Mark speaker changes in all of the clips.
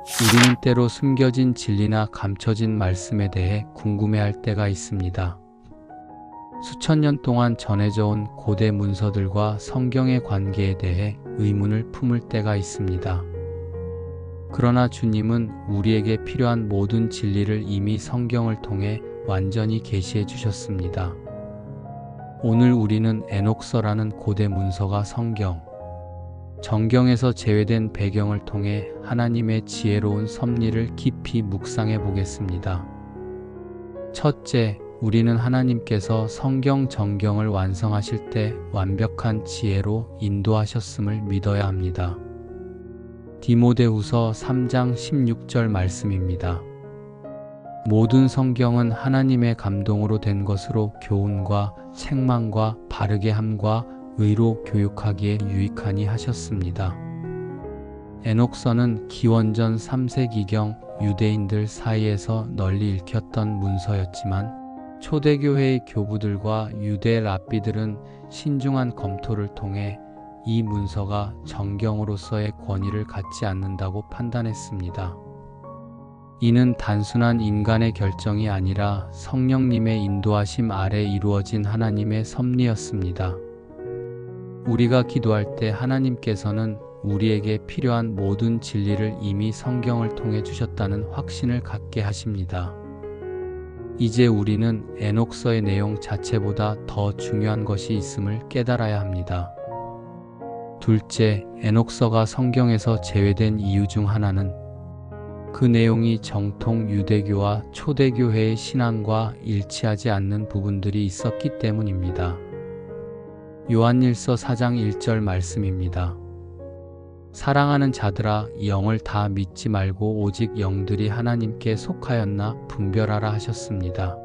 Speaker 1: 우리는 때로 숨겨진 진리나 감춰진 말씀에 대해 궁금해할 때가 있습니다. 수천 년 동안 전해져 온 고대 문서들과 성경의 관계에 대해 의문을 품을 때가 있습니다. 그러나 주님은 우리에게 필요한 모든 진리를 이미 성경을 통해 완전히 계시해 주셨습니다. 오늘 우리는 에녹서라는 고대 문서가 정경에서 제외된 배경을 통해 하나님의 지혜로운 섭리를 깊이 묵상해 보겠습니다. 첫째, 우리는 하나님께서 성경 정경을 완성하실 때 완벽한 지혜로 인도하셨음을 믿어야 합니다. 디모데후서 3장 16절 말씀입니다. 모든 성경은 하나님의 감동으로 된 것으로 교훈과 책망과 바르게 함과 의로 교육하기에 유익하니 하셨습니다. 에녹서는 기원전 3세기경 유대인들 사이에서 널리 읽혔던 문서였지만 초대교회의 교부들과 유대 랍비들은 신중한 검토를 통해 이 문서가 정경으로서의 권위를 갖지 않는다고 판단했습니다. 이는 단순한 인간의 결정이 아니라 성령님의 인도하심 아래 이루어진 하나님의 섭리였습니다. 우리가 기도할 때 하나님께서는 우리에게 필요한 모든 진리를 이미 성경을 통해 주셨다는 확신을 갖게 하십니다. 이제 우리는 에녹서의 내용 자체보다 더 중요한 것이 있음을 깨달아야 합니다. 둘째, 에녹서가 성경에서 제외된 이유 중 하나는 그 내용이 정통 유대교와 초대교회의 신앙과 일치하지 않는 부분들이 있었기 때문입니다. 요한일서 4장 1절 말씀입니다. 사랑하는 자들아, 영을 다 믿지 말고 오직 영들이 하나님께 속하였나 분별하라 하셨습니다.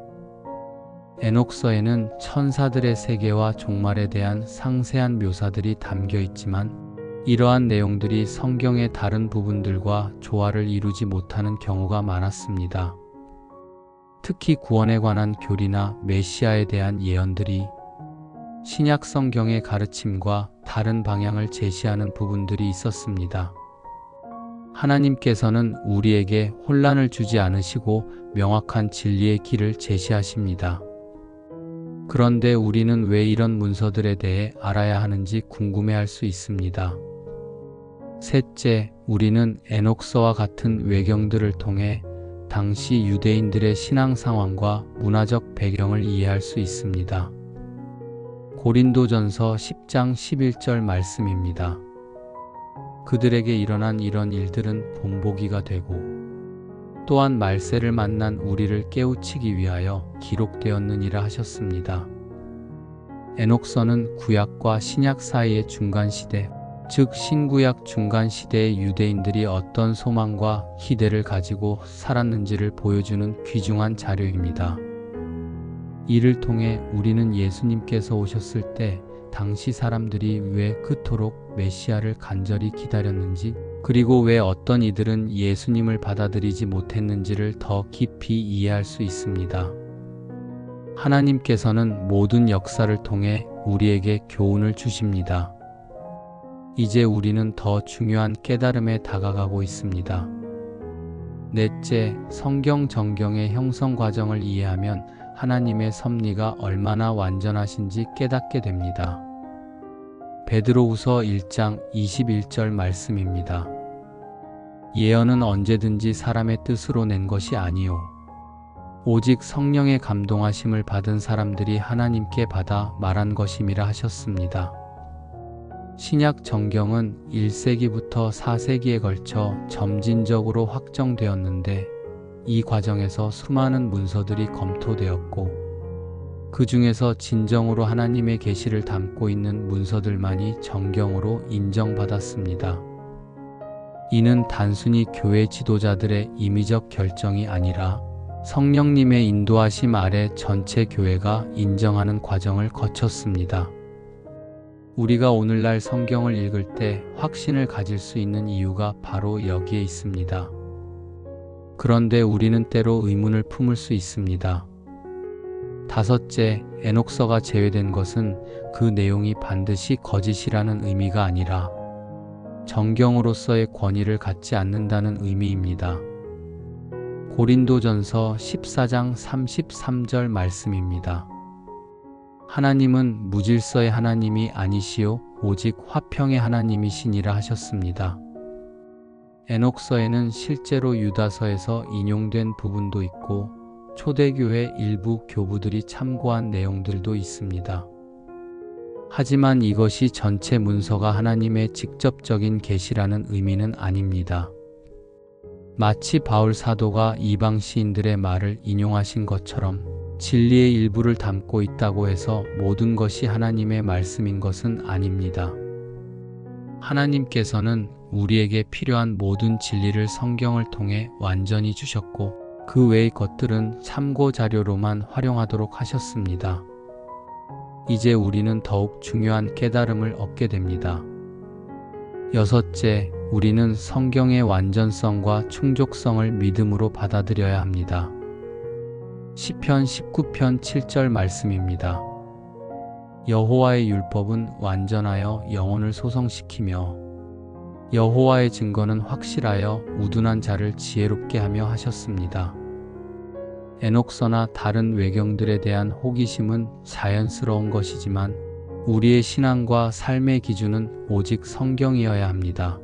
Speaker 1: 에녹서에는 천사들의 세계와 종말에 대한 상세한 묘사들이 담겨 있지만 이러한 내용들이 성경의 다른 부분들과 조화를 이루지 못하는 경우가 많았습니다. 특히 구원에 관한 교리나 메시아에 대한 예언들이 신약 성경의 가르침과 다른 방향을 제시하는 부분들이 있었습니다. 하나님께서는 우리에게 혼란을 주지 않으시고 명확한 진리의 길을 제시하십니다. 그런데 우리는 왜 이런 문서들에 대해 알아야 하는지 궁금해할 수 있습니다. 셋째, 우리는 에녹서와 같은 외경들을 통해 당시 유대인들의 신앙 상황과 문화적 배경을 이해할 수 있습니다. 고린도전서 10장 11절 말씀입니다. 그들에게 일어난 이런 일들은 본보기가 되고 또한 말세를 만난 우리를 깨우치기 위하여 기록되었느니라 하셨습니다. 에녹서는 구약과 신약 사이의 중간시대, 즉 신구약 중간시대의 유대인들이 어떤 소망과 기대를 가지고 살았는지를 보여주는 귀중한 자료입니다. 이를 통해 우리는 예수님께서 오셨을 때 당시 사람들이 왜 그토록 메시아를 간절히 기다렸는지, 그리고 왜 어떤 이들은 예수님을 받아들이지 못했는지를 더 깊이 이해할 수 있습니다. 하나님께서는 모든 역사를 통해 우리에게 교훈을 주십니다. 이제 우리는 더 중요한 깨달음에 다가가고 있습니다. 넷째, 성경 정경의 형성 과정을 이해하면 하나님의 섭리가 얼마나 완전하신지 깨닫게 됩니다. 베드로후서 1장 21절 말씀입니다. 예언은 언제든지 사람의 뜻으로 낸 것이 아니요 오직 성령의 감동하심을 받은 사람들이 하나님께 받아 말한 것임이라 하셨습니다. 신약 정경은 1세기부터 4세기에 걸쳐 점진적으로 확정되었는데 이 과정에서 수많은 문서들이 검토되었고 그 중에서 진정으로 하나님의 계시를 담고 있는 문서들만이 정경으로 인정받았습니다. 이는 단순히 교회 지도자들의 임의적 결정이 아니라 성령님의 인도하심 아래 전체 교회가 인정하는 과정을 거쳤습니다. 우리가 오늘날 성경을 읽을 때 확신을 가질 수 있는 이유가 바로 여기에 있습니다. 그런데 우리는 때로 의문을 품을 수 있습니다. 다섯째, 에녹서가 제외된 것은 그 내용이 반드시 거짓이라는 의미가 아니라 정경으로서의 권위를 갖지 않는다는 의미입니다. 고린도전서 14장 33절 말씀입니다. 하나님은 무질서의 하나님이 아니시요 오직 화평의 하나님이시니라 하셨습니다. 에녹서에는 실제로 유다서에서 인용된 부분도 있고 초대교회 일부 교부들이 참고한 내용들도 있습니다. 하지만 이것이 전체 문서가 하나님의 직접적인 계시라는 의미는 아닙니다. 마치 바울 사도가 이방 시인들의 말을 인용하신 것처럼 진리의 일부를 담고 있다고 해서 모든 것이 하나님의 말씀인 것은 아닙니다. 하나님께서는 우리에게 필요한 모든 진리를 성경을 통해 완전히 주셨고 그 외의 것들은 참고 자료로만 활용하도록 하셨습니다. 이제 우리는 더욱 중요한 깨달음을 얻게 됩니다. 여섯째, 우리는 성경의 완전성과 충족성을 믿음으로 받아들여야 합니다. 시편 19편 7절 말씀입니다. 여호와의 율법은 완전하여 영혼을 소성시키며 여호와의 증거는 확실하여 우둔한 자를 지혜롭게 하며 하셨습니다. 에녹서나 다른 외경들에 대한 호기심은 자연스러운 것이지만 우리의 신앙과 삶의 기준은 오직 성경이어야 합니다.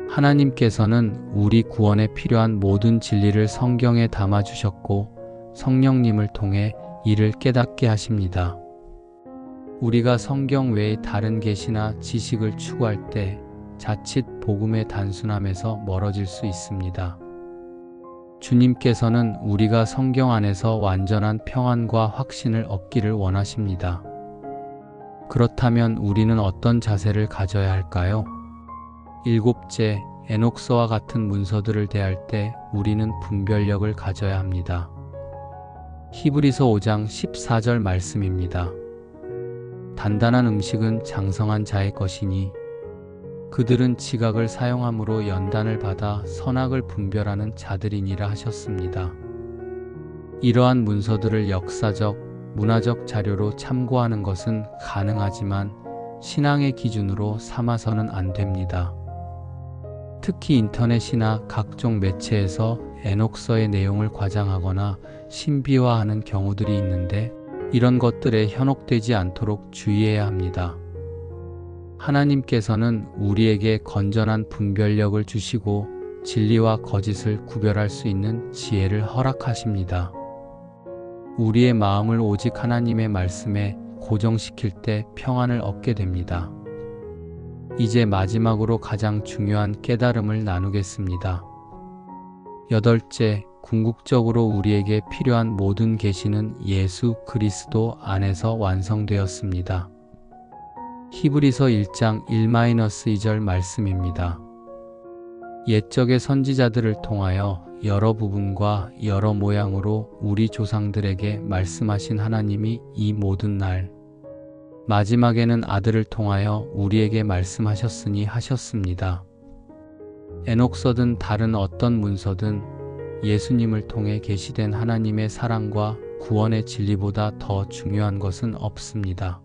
Speaker 1: 하나님께서는 우리 구원에 필요한 모든 진리를 성경에 담아주셨고 성령님을 통해 이를 깨닫게 하십니다. 우리가 성경 외의 다른 계시나 지식을 추구할 때 자칫 복음의 단순함에서 멀어질 수 있습니다. 주님께서는 우리가 성경 안에서 완전한 평안과 확신을 얻기를 원하십니다. 그렇다면 우리는 어떤 자세를 가져야 할까요? 일곱째, 에녹서와 같은 문서들을 대할 때 우리는 분별력을 가져야 합니다. 히브리서 5장 14절 말씀입니다. 단단한 음식은 장성한 자의 것이니 그들은 지각을 사용함으로 연단을 받아 선악을 분별하는 자들이니라 하셨습니다. 이러한 문서들을 역사적, 문화적 자료로 참고하는 것은 가능하지만 신앙의 기준으로 삼아서는 안 됩니다. 특히 인터넷이나 각종 매체에서 에녹서의 내용을 과장하거나 신비화하는 경우들이 있는데 이런 것들에 현혹되지 않도록 주의해야 합니다. 하나님께서는 우리에게 건전한 분별력을 주시고 진리와 거짓을 구별할 수 있는 지혜를 허락하십니다. 우리의 마음을 오직 하나님의 말씀에 고정시킬 때 평안을 얻게 됩니다. 이제 마지막으로 가장 중요한 깨달음을 나누겠습니다. 여덟째, 궁극적으로 우리에게 필요한 모든 계시는 예수 그리스도 안에서 완성되었습니다. 히브리서 1장 1-2절 말씀입니다. 옛적의 선지자들을 통하여 여러 부분과 여러 모양으로 우리 조상들에게 말씀하신 하나님이 이 모든 날 마지막에는 아들을 통하여 우리에게 말씀하셨으니 하셨습니다. 에녹서든 다른 어떤 문서든 예수님을 통해 계시된 하나님의 사랑과 구원의 진리보다 더 중요한 것은 없습니다.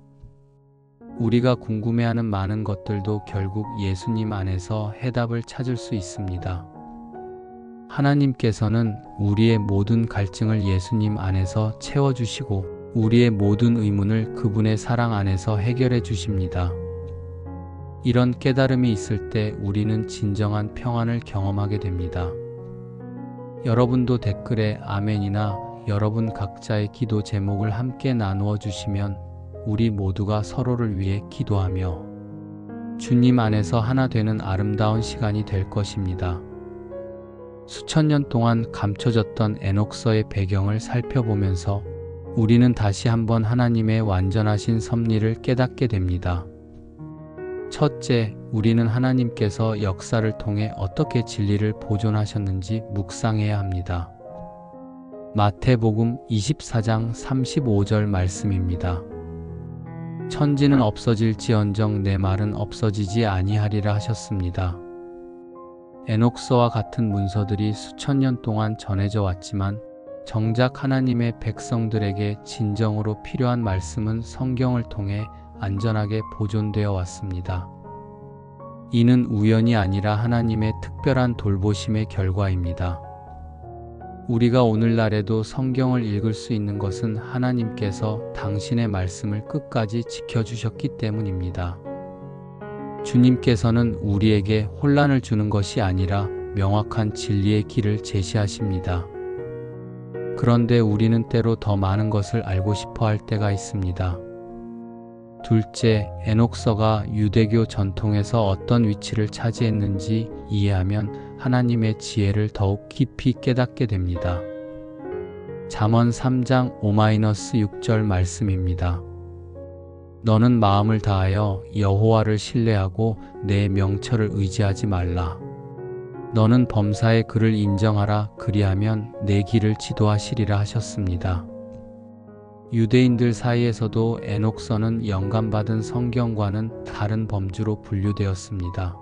Speaker 1: 우리가 궁금해하는 많은 것들도 결국 예수님 안에서 해답을 찾을 수 있습니다. 하나님께서는 우리의 모든 갈증을 예수님 안에서 채워주시고 우리의 모든 의문을 그분의 사랑 안에서 해결해 주십니다. 이런 깨달음이 있을 때 우리는 진정한 평안을 경험하게 됩니다. 여러분도 댓글에 아멘이나 여러분 각자의 기도 제목을 함께 나누어 주시면 우리 모두가 서로를 위해 기도하며 주님 안에서 하나 되는 아름다운 시간이 될 것입니다. 수천 년 동안 감춰졌던 에녹서의 배경을 살펴보면서 우리는 다시 한번 하나님의 완전하신 섭리를 깨닫게 됩니다. 첫째, 우리는 하나님께서 역사를 통해 어떻게 진리를 보존하셨는지 묵상해야 합니다. 마태복음 24장 35절 말씀입니다. 천지는 없어질지언정 내 말은 없어지지 아니하리라 하셨습니다. 에녹서와 같은 문서들이 수천 년 동안 전해져 왔지만 정작 하나님의 백성들에게 진정으로 필요한 말씀은 성경을 통해 안전하게 보존되어 왔습니다. 이는 우연이 아니라 하나님의 특별한 돌보심의 결과입니다. 우리가 오늘날에도 성경을 읽을 수 있는 것은 하나님께서 당신의 말씀을 끝까지 지켜주셨기 때문입니다. 주님께서는 우리에게 혼란을 주는 것이 아니라 명확한 진리의 길을 제시하십니다. 그런데 우리는 때로 더 많은 것을 알고 싶어 할 때가 있습니다. 둘째, 에녹서가 유대교 전통에서 어떤 위치를 차지했는지 이해하면 하나님의 지혜를 더욱 깊이 깨닫게 됩니다. 잠언 3장 5-6절 말씀입니다. 너는 마음을 다하여 여호와를 신뢰하고 내 명철을 의지하지 말라. 너는 범사의 그를 인정하라. 그리하면 내 길을 지도하시리라 하셨습니다. 유대인들 사이에서도 에녹서는 영감받은 성경과는 다른 범주로 분류되었습니다.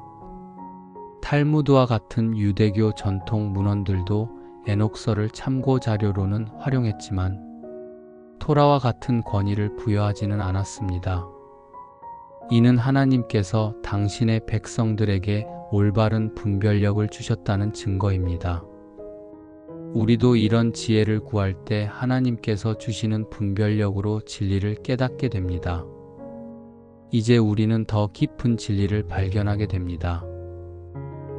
Speaker 1: 탈무드와 같은 유대교 전통 문헌들도 에녹서를 참고 자료로는 활용했지만 토라와 같은 권위를 부여하지는 않았습니다. 이는 하나님께서 당신의 백성들에게 올바른 분별력을 주셨다는 증거입니다. 우리도 이런 지혜를 구할 때 하나님께서 주시는 분별력으로 진리를 깨닫게 됩니다. 이제 우리는 더 깊은 진리를 발견하게 됩니다.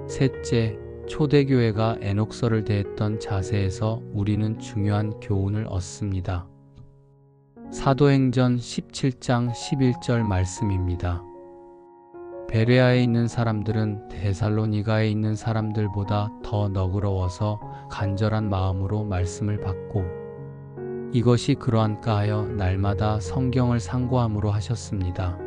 Speaker 1: 셋째, 초대교회가 에녹서를 대했던 자세에서 우리는 중요한 교훈을 얻습니다. 사도행전 17장 11절 말씀입니다. 베레아에 있는 사람들은 데살로니가에 있는 사람들보다 더 너그러워서 간절한 마음으로 말씀을 받고 이것이 그러한가 하여 날마다 성경을 상고함으로 하셨습니다.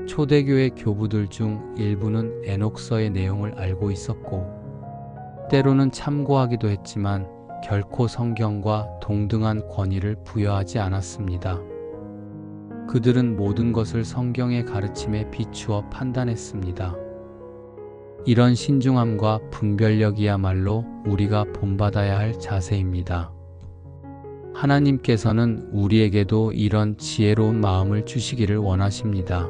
Speaker 1: 초대교회 교부들 중 일부는 에녹서의 내용을 알고 있었고 때로는 참고하기도 했지만 결코 성경과 동등한 권위를 부여하지 않았습니다. 그들은 모든 것을 성경의 가르침에 비추어 판단했습니다. 이런 신중함과 분별력이야말로 우리가 본받아야 할 자세입니다. 하나님께서는 우리에게도 이런 지혜로운 마음을 주시기를 원하십니다.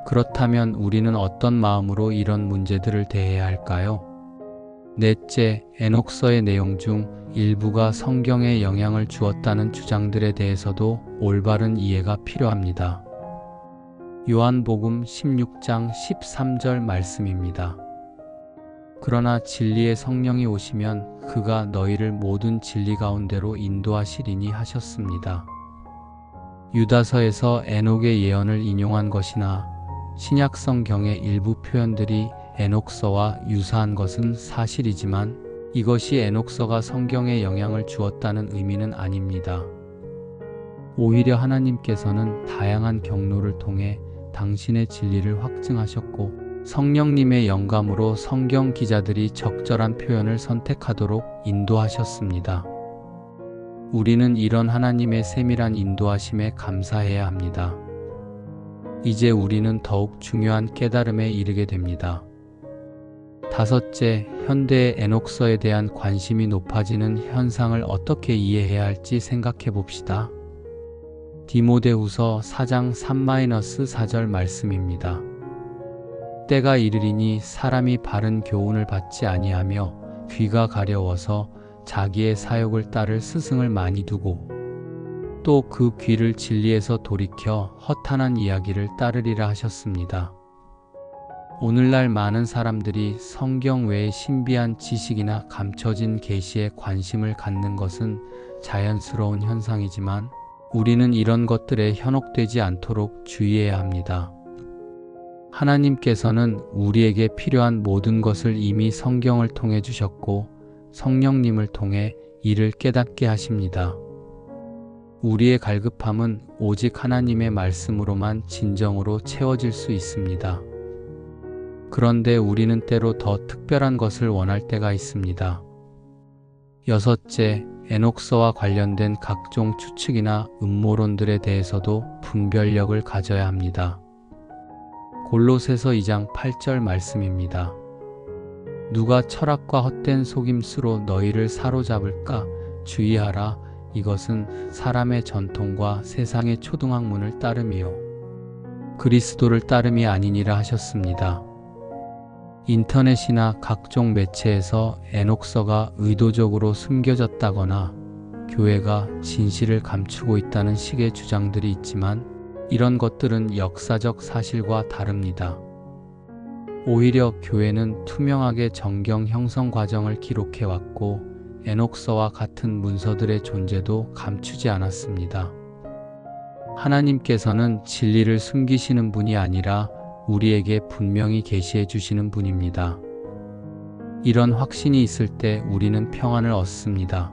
Speaker 1: 그렇다면 우리는 어떤 마음으로 이런 문제들을 대해야 할까요? 넷째, 에녹서의 내용 중 일부가 성경에 영향을 주었다는 주장들에 대해서도 올바른 이해가 필요합니다. 요한복음 16장 13절 말씀입니다. 그러나 진리의 성령이 오시면 그가 너희를 모든 진리 가운데로 인도하시리니 하셨습니다. 유다서에서 에녹의 예언을 인용한 것이나 신약 성경의 일부 표현들이 에녹서와 유사한 것은 사실이지만 이것이 에녹서가 성경에 영향을 주었다는 의미는 아닙니다. 오히려 하나님께서는 다양한 경로를 통해 당신의 진리를 확증하셨고 성령님의 영감으로 성경 기자들이 적절한 표현을 선택하도록 인도하셨습니다. 우리는 이런 하나님의 세밀한 인도하심에 감사해야 합니다. 이제 우리는 더욱 중요한 깨달음에 이르게 됩니다. 다섯째, 현대의 에녹서에 대한 관심이 높아지는 현상을 어떻게 이해해야 할지 생각해 봅시다. 디모데후서 4장 3-4절 말씀입니다. 때가 이르리니 사람이 바른 교훈을 받지 아니하며 귀가 가려워서 자기의 사욕을 따를 스승을 많이 두고 또 그 귀를 진리에서 돌이켜 허탄한 이야기를 따르리라 하셨습니다. 오늘날 많은 사람들이 성경 외의 신비한 지식이나 감춰진 계시에 관심을 갖는 것은 자연스러운 현상이지만 우리는 이런 것들에 현혹되지 않도록 주의해야 합니다. 하나님께서는 우리에게 필요한 모든 것을 이미 성경을 통해 주셨고 성령님을 통해 이를 깨닫게 하십니다. 우리의 갈급함은 오직 하나님의 말씀으로만 진정으로 채워질 수 있습니다. 그런데 우리는 때로 더 특별한 것을 원할 때가 있습니다. 여섯째, 에녹서와 관련된 각종 추측이나 음모론들에 대해서도 분별력을 가져야 합니다. 골로새서 2장 8절 말씀입니다. 누가 철학과 헛된 속임수로 너희를 사로잡을까 주의하라. 이것은 사람의 전통과 세상의 초등학문을 따름이요 그리스도를 따름이 아니니라 하셨습니다. 인터넷이나 각종 매체에서 에녹서가 의도적으로 숨겨졌다거나 교회가 진실을 감추고 있다는 식의 주장들이 있지만 이런 것들은 역사적 사실과 다릅니다. 오히려 교회는 투명하게 정경 형성 과정을 기록해왔고 에녹서와 같은 문서들의 존재도 감추지 않았습니다. 하나님께서는 진리를 숨기시는 분이 아니라 우리에게 분명히 계시해 주시는 분입니다. 이런 확신이 있을 때 우리는 평안을 얻습니다.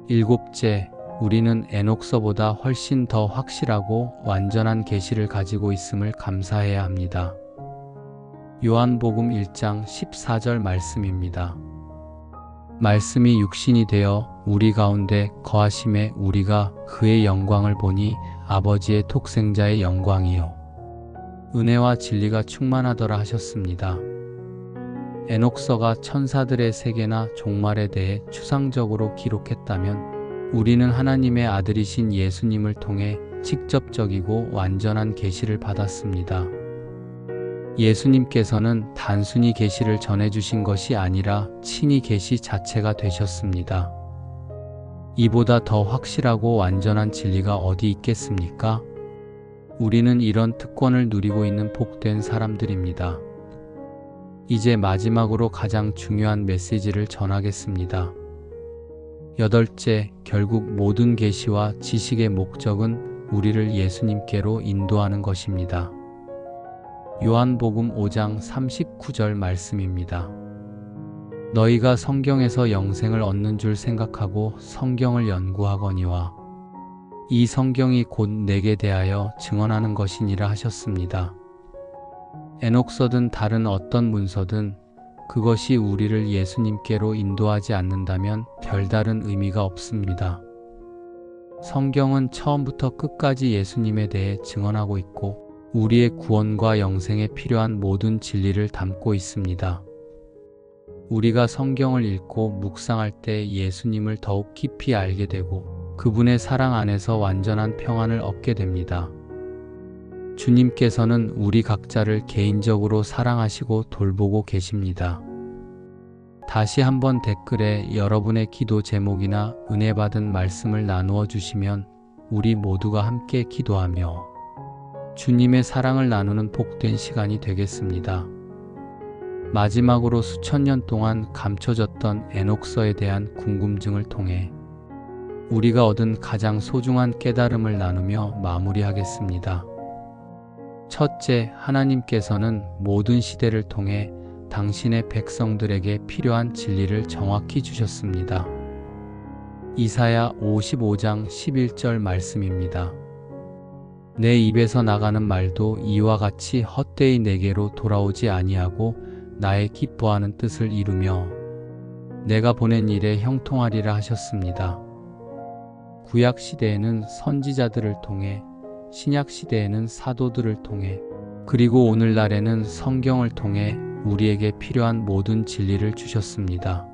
Speaker 1: 일곱째, 우리는 에녹서보다 훨씬 더 확실하고 완전한 계시를 가지고 있음을 감사해야 합니다. 요한복음 1장 14절 말씀입니다. 말씀이 육신이 되어 우리 가운데 거하심에 우리가 그의 영광을 보니 아버지의 독생자의 영광이요 은혜와 진리가 충만하더라 하셨습니다. 에녹서가 천사들의 세계나 종말에 대해 추상적으로 기록했다면 우리는 하나님의 아들이신 예수님을 통해 직접적이고 완전한 계시를 받았습니다. 예수님께서는 단순히 계시를 전해주신 것이 아니라 친히 계시 자체가 되셨습니다. 이보다 더 확실하고 완전한 진리가 어디 있겠습니까? 우리는 이런 특권을 누리고 있는 복된 사람들입니다. 이제 마지막으로 가장 중요한 메시지를 전하겠습니다. 여덟째, 결국 모든 계시와 지식의 목적은 우리를 예수님께로 인도하는 것입니다. 요한복음 5장 39절 말씀입니다. 너희가 성경에서 영생을 얻는 줄 생각하고 성경을 연구하거니와 이 성경이 곧 내게 대하여 증언하는 것이니라 하셨습니다. 에녹서든 다른 어떤 문서든 그것이 우리를 예수님께로 인도하지 않는다면 별다른 의미가 없습니다. 성경은 처음부터 끝까지 예수님에 대해 증언하고 있고 우리의 구원과 영생에 필요한 모든 진리를 담고 있습니다. 우리가 성경을 읽고 묵상할 때 예수님을 더욱 깊이 알게 되고 그분의 사랑 안에서 완전한 평안을 얻게 됩니다. 주님께서는 우리 각자를 개인적으로 사랑하시고 돌보고 계십니다. 다시 한번 댓글에 여러분의 기도 제목이나 은혜 받은 말씀을 나누어 주시면 우리 모두가 함께 기도하며 주님의 사랑을 나누는 복된 시간이 되겠습니다. 마지막으로 수천 년 동안 감춰졌던 에녹서에 대한 궁금증을 통해 우리가 얻은 가장 소중한 깨달음을 나누며 마무리하겠습니다. 첫째, 하나님께서는 모든 시대를 통해 당신의 백성들에게 필요한 진리를 정확히 주셨습니다. 이사야 55장 11절 말씀입니다. 내 입에서 나가는 말도 이와 같이 헛되이 내게로 돌아오지 아니하고 나의 기뻐하는 뜻을 이루며 내가 보낸 일에 형통하리라 하셨습니다. 구약 시대에는 선지자들을 통해, 신약 시대에는 사도들을 통해, 그리고 오늘날에는 성경을 통해 우리에게 필요한 모든 진리를 주셨습니다.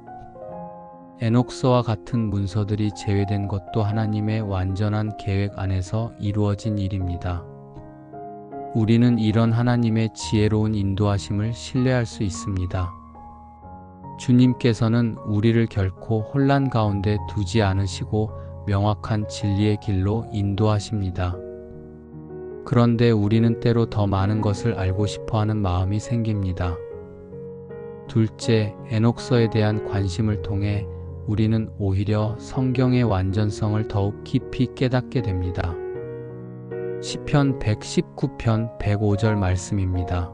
Speaker 1: 에녹서와 같은 문서들이 제외된 것도 하나님의 완전한 계획 안에서 이루어진 일입니다. 우리는 이런 하나님의 지혜로운 인도하심을 신뢰할 수 있습니다. 주님께서는 우리를 결코 혼란 가운데 두지 않으시고 명확한 진리의 길로 인도하십니다. 그런데 우리는 때로 더 많은 것을 알고 싶어하는 마음이 생깁니다. 둘째, 에녹서에 대한 관심을 통해 우리는 오히려 성경의 완전성을 더욱 깊이 깨닫게 됩니다. 시편 119편 105절 말씀입니다.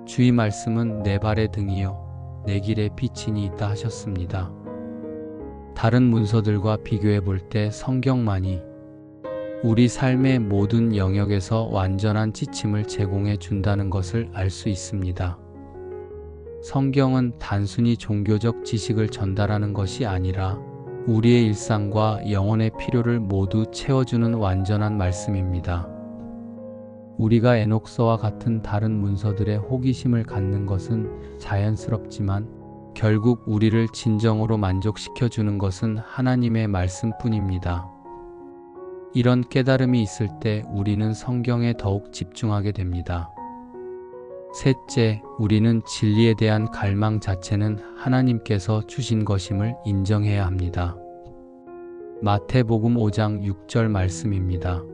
Speaker 1: 주의 말씀은 내 발의 등이요 내 길에 빛이니 있다 하셨습니다. 다른 문서들과 비교해 볼 때 성경만이 우리 삶의 모든 영역에서 완전한 지침을 제공해 준다는 것을 알 수 있습니다. 성경은 단순히 종교적 지식을 전달하는 것이 아니라 우리의 일상과 영혼의 필요를 모두 채워주는 완전한 말씀입니다. 우리가 에녹서와 같은 다른 문서들의 호기심을 갖는 것은 자연스럽지만 결국 우리를 진정으로 만족시켜 주는 것은 하나님의 말씀뿐입니다. 이런 깨달음이 있을 때 우리는 성경에 더욱 집중하게 됩니다. 셋째, 우리는 진리에 대한 갈망 자체는 하나님께서 주신 것임을 인정해야 합니다. 마태복음 5장 6절 말씀입니다.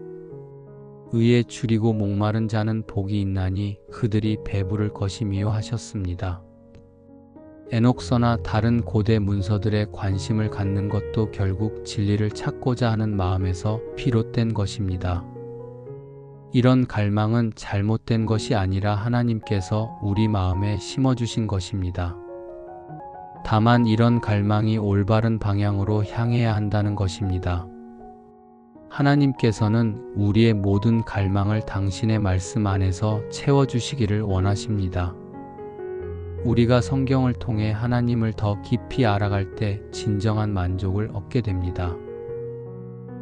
Speaker 1: 의에 줄이고 목마른 자는 복이 있나니 그들이 배부를 것임이요 하셨습니다. 에녹서나 다른 고대 문서들의 관심을 갖는 것도 결국 진리를 찾고자 하는 마음에서 비롯된 것입니다. 이런 갈망은 잘못된 것이 아니라 하나님께서 우리 마음에 심어주신 것입니다. 다만 이런 갈망이 올바른 방향으로 향해야 한다는 것입니다. 하나님께서는 우리의 모든 갈망을 당신의 말씀 안에서 채워주시기를 원하십니다. 우리가 성경을 통해 하나님을 더 깊이 알아갈 때 진정한 만족을 얻게 됩니다.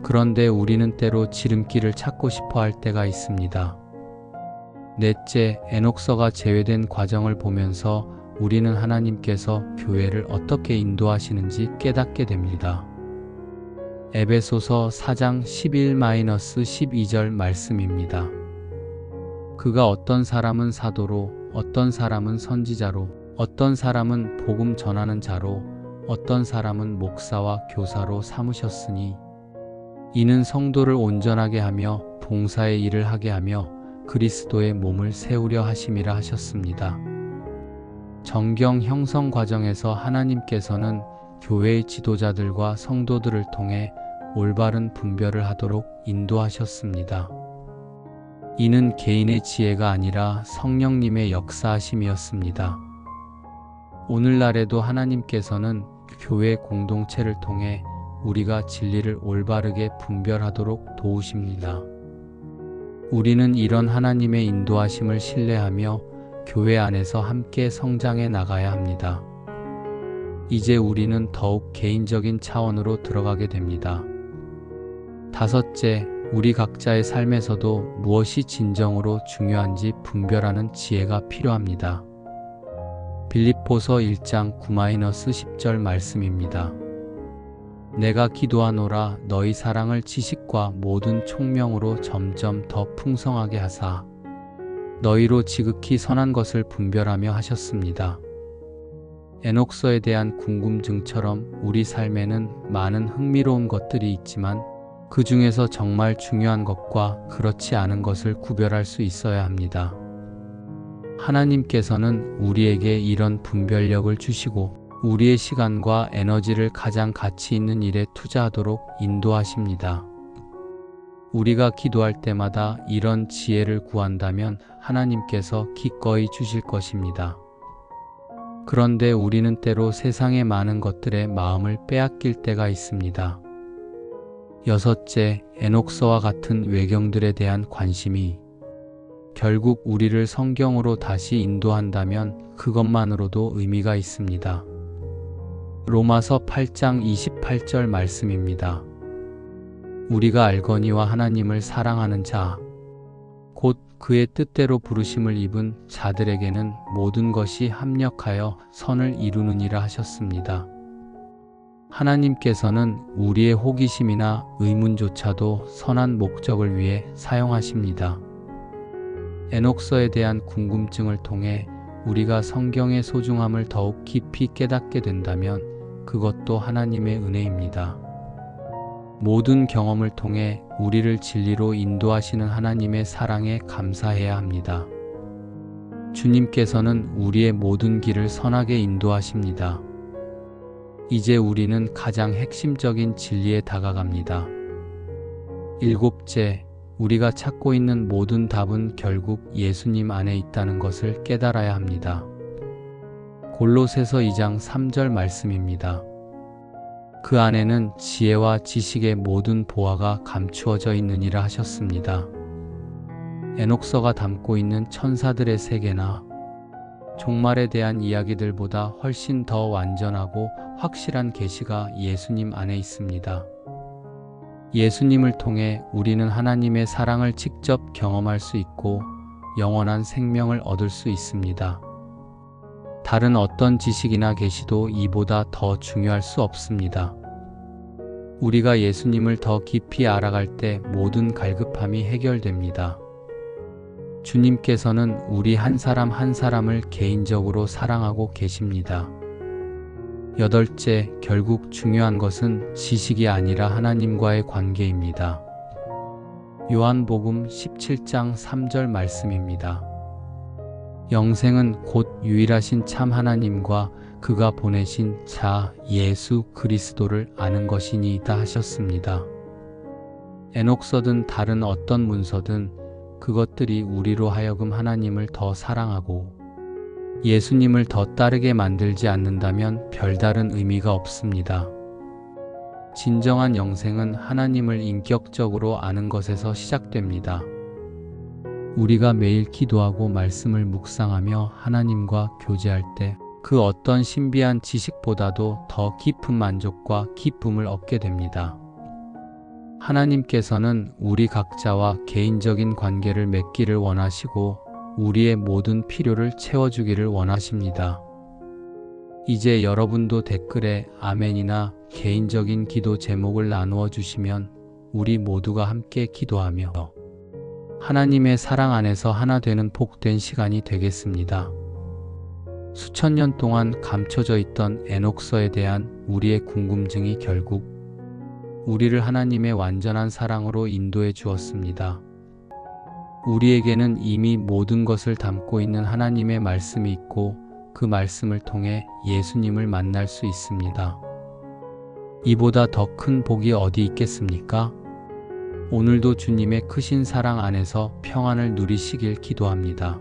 Speaker 1: 그런데 우리는 때로 지름길을 찾고 싶어 할 때가 있습니다. 넷째, 에녹서가 제외된 과정을 보면서 우리는 하나님께서 교회를 어떻게 인도하시는지 깨닫게 됩니다. 에베소서 4장 11-12절 말씀입니다. 그가 어떤 사람은 사도로, 어떤 사람은 선지자로, 어떤 사람은 복음 전하는 자로, 어떤 사람은 목사와 교사로 삼으셨으니 이는 성도를 온전하게 하며 봉사의 일을 하게 하며 그리스도의 몸을 세우려 하심이라 하셨습니다. 정경 형성 과정에서 하나님께서는 교회의 지도자들과 성도들을 통해 올바른 분별을 하도록 인도하셨습니다. 이는 개인의 지혜가 아니라 성령님의 역사하심이었습니다. 오늘날에도 하나님께서는 교회 공동체를 통해 우리가 진리를 올바르게 분별하도록 도우십니다. 우리는 이런 하나님의 인도하심을 신뢰하며 교회 안에서 함께 성장해 나가야 합니다. 이제 우리는 더욱 개인적인 차원으로 들어가게 됩니다. 다섯째, 우리 각자의 삶에서도 무엇이 진정으로 중요한지 분별하는 지혜가 필요합니다. 빌립보서 1장 9-10절 말씀입니다. 내가 기도하노라 너희 사랑을 지식과 모든 총명으로 점점 더 풍성하게 하사 너희로 지극히 선한 것을 분별하며 하셨습니다. 에녹서에 대한 궁금증처럼 우리 삶에는 많은 흥미로운 것들이 있지만 그 중에서 정말 중요한 것과 그렇지 않은 것을 구별할 수 있어야 합니다. 하나님께서는 우리에게 이런 분별력을 주시고 우리의 시간과 에너지를 가장 가치 있는 일에 투자하도록 인도하십니다. 우리가 기도할 때마다 이런 지혜를 구한다면 하나님께서 기꺼이 주실 것입니다. 그런데 우리는 때로 세상의 많은 것들에 마음을 빼앗길 때가 있습니다. 여섯째, 에녹서와 같은 외경들에 대한 관심이 결국 우리를 성경으로 다시 인도한다면 그것만으로도 의미가 있습니다. 로마서 8장 28절 말씀입니다. 우리가 알거니와 하나님을 사랑하는 자, 곧 그의 뜻대로 부르심을 입은 자들에게는 모든 것이 합력하여 선을 이루느니라 하셨습니다. 하나님께서는 우리의 호기심이나 의문조차도 선한 목적을 위해 사용하십니다. 에녹서에 대한 궁금증을 통해 우리가 성경의 소중함을 더욱 깊이 깨닫게 된다면 그것도 하나님의 은혜입니다. 모든 경험을 통해 우리를 진리로 인도하시는 하나님의 사랑에 감사해야 합니다. 주님께서는 우리의 모든 길을 선하게 인도하십니다. 이제 우리는 가장 핵심적인 진리에 다가갑니다. 일곱째, 우리가 찾고 있는 모든 답은 결국 예수님 안에 있다는 것을 깨달아야 합니다. 골로새서 2장 3절 말씀입니다. 그 안에는 지혜와 지식의 모든 보화가 감추어져 있느니라 하셨습니다. 에녹서가 담고 있는 천사들의 세계나 종말에 대한 이야기들보다 훨씬 더 완전하고 확실한 계시가 예수님 안에 있습니다. 예수님을 통해 우리는 하나님의 사랑을 직접 경험할 수 있고 영원한 생명을 얻을 수 있습니다. 다른 어떤 지식이나 계시도 이보다 더 중요할 수 없습니다. 우리가 예수님을 더 깊이 알아갈 때 모든 갈급함이 해결됩니다. 주님께서는 우리 한 사람 한 사람을 개인적으로 사랑하고 계십니다. 여덟째, 결국 중요한 것은 지식이 아니라 하나님과의 관계입니다. 요한복음 17장 3절 말씀입니다. 영생은 곧 유일하신 참 하나님과 그가 보내신 자 예수 그리스도를 아는 것이니이다 하셨습니다. 에녹서든 다른 어떤 문서든 그것들이 우리로 하여금 하나님을 더 사랑하고 예수님을 더 따르게 만들지 않는다면 별다른 의미가 없습니다. 진정한 영생은 하나님을 인격적으로 아는 것에서 시작됩니다. 우리가 매일 기도하고 말씀을 묵상하며 하나님과 교제할 때 그 어떤 신비한 지식보다도 더 깊은 만족과 기쁨을 얻게 됩니다. 하나님께서는 우리 각자와 개인적인 관계를 맺기를 원하시고 우리의 모든 필요를 채워주기를 원하십니다. 이제 여러분도 댓글에 아멘이나 개인적인 기도 제목을 나누어 주시면 우리 모두가 함께 기도하며 하나님의 사랑 안에서 하나 되는 복된 시간이 되겠습니다. 수천 년 동안 감춰져 있던 에녹서에 대한 우리의 궁금증이 결국 우리를 하나님의 완전한 사랑으로 인도해 주었습니다. 우리에게는 이미 모든 것을 담고 있는 하나님의 말씀이 있고 그 말씀을 통해 예수님을 만날 수 있습니다. 이보다 더 큰 복이 어디 있겠습니까? 오늘도 주님의 크신 사랑 안에서 평안을 누리시길 기도합니다.